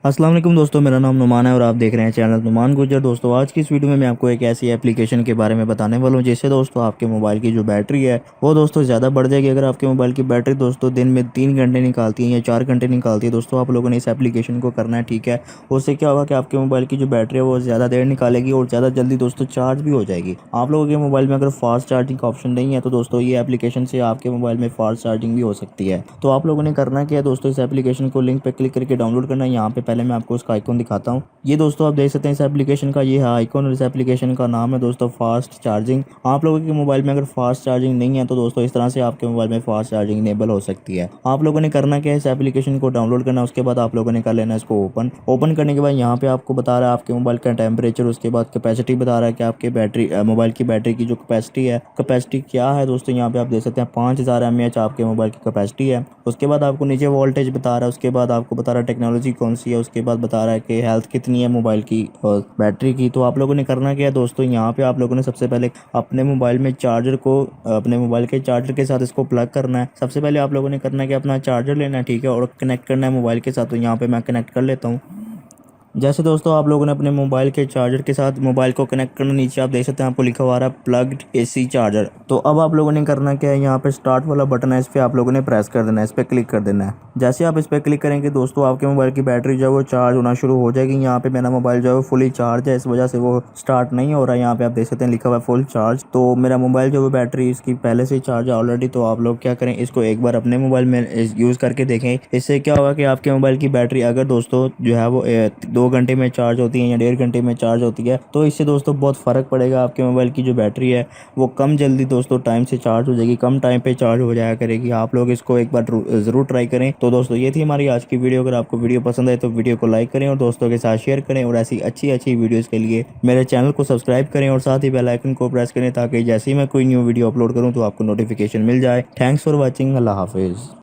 अस्सलाम वालेकुम दोस्तों, मेरा नाम नुमान है और आप देख रहे हैं चैनल नुमान गुजर। दोस्तों आज की इस वीडियो में मैं आपको एक ऐसी एप्लीकेशन के बारे में बताने वाला हूं जिससे दोस्तों आपके मोबाइल की जो बैटरी है वो दोस्तों ज़्यादा बढ़ जाएगी। अगर आपके मोबाइल की बैटरी दोस्तों दिन में 3 घंटे निकालती है या 4 घंटे निकालती है, दोस्तों आप लोगों ने इस एप्लीकेशन को करना है, ठीक है। उससे क्या होगा कि आपके मोबाइल की जो बैटरी है वो ज़्यादा देर निकालेगी और ज़्यादा जल्दी दोस्तों चार्ज भी हो जाएगी। आप लोगों के मोबाइल में अगर फास्ट चार्जिंग का ऑप्शन नहीं है तो दोस्तों ये एप्लीकेशन से आपके मोबाइल में फास्ट चार्जिंग भी हो सकती है। तो आप लोगों ने करना क्या है दोस्तों, इस एप्लीकेशन को लिंक पे क्लिक करके डाउनलोड करना है। यहाँ पे पहले मैं आपको उसका आइकॉन दिखाता हूँ। ये दोस्तों आप देख सकते हैं इस एप्लीकेशन का ये है आइकॉन और इस एप्लीकेशन का नाम है दोस्तों फास्ट चार्जिंग। आप लोगों के मोबाइल में अगर फास्ट चार्जिंग नहीं है तो दोस्तों इस तरह से आपके मोबाइल में फास्ट चार्जिंग इनेबल हो सकती है। आप लोगों ने करना क्या है, इस एप्लीकेशन को डाउनलोड करना, उसके बाद आप लोगों ने कर लेना इसको ओपन करने के बाद यहाँ पे आपको बता रहा है आपके मोबाइल का टेम्परेचर, उसके बाद कैपेसिटी बता रहा है कि आपके बैटरी मोबाइल की बैटरी की जो कैपेसिटी क्या है दोस्तों। यहाँ पे आप देख सकते हैं 5000 mAh आपके मोबाइल की कैपेसिटी है। उसके बाद आपको नीचे वोल्टेज बता रहा है, उसके बाद आपको बता रहा है टेक्नोलॉजी कौन सी है, उसके बाद बता रहा है कि हेल्थ कितनी है मोबाइल की और बैटरी की। तो आप लोगों ने करना क्या है दोस्तों, यहाँ पे आप लोगों ने सबसे पहले अपने मोबाइल में चार्जर को अपने मोबाइल के चार्जर के साथ इसको प्लग करना है। सबसे पहले आप लोगों ने करना है कि अपना चार्जर लेना है, ठीक है, और कनेक्ट करना है मोबाइल के साथ। तो यहाँ पे मैं कनेक्ट कर लेता हूँ। जैसे दोस्तों आप लोगों ने अपने मोबाइल के चार्जर के साथ मोबाइल को कनेक्ट करना, नीचे आप देख सकते हैं आपको लिखा हुआ है प्लग्ड एसी चार्जर। तो अब आप लोगों ने करना क्या है, यहाँ पे स्टार्ट वाला बटन है, इस पर आप लोगों ने प्रेस कर देना है, इस पर क्लिक कर देना है। जैसे आप इस पर क्लिक करेंगे दोस्तों आपके मोबाइल की बैटरी जो है वो चार्ज होना शुरू हो जाएगी। यहाँ पे मेरा मोबाइल जो है वो फुली चार्ज है, इस वजह से वो स्टार्ट नहीं हो रहा है। यहाँ पे आप देख सकते हैं लिखा हुआ है फुल चार्ज। तो मेरा मोबाइल जो है बैटरी इसकी पहले से चार्ज है ऑलरेडी। तो आप लोग क्या करें, इसको एक बार अपने मोबाइल में यूज़ करके देखें। इससे क्या होगा कि आपके मोबाइल की बैटरी अगर दोस्तों जो है वो 2 घंटे में चार्ज होती है या 1.5 घंटे में चार्ज होती है तो इससे दोस्तों बहुत फ़र्क पड़ेगा। आपके मोबाइल की जो बैटरी है वो कम जल्दी दोस्तों टाइम से चार्ज हो जाएगी, कम टाइम पे चार्ज हो जाया करेगी। आप लोग इसको एक बार ज़रूर ट्राई करें। तो दोस्तों ये थी हमारी आज की वीडियो। अगर आपको वीडियो पसंद आए तो वीडियो को लाइक करें और दोस्तों के साथ शेयर करें, और ऐसी अच्छी अच्छी वीडियोज़ के लिए मेरे चैनल को सब्सक्राइब करें और साथ ही बेल आइकन को प्रेस करें ताकि जैसे ही मैं कोई न्यू वीडियो अपलोड करूँ तो आपको नोटिफिकेशन मिल जाए। Thanks for watching. अल्लाह हाफिज़।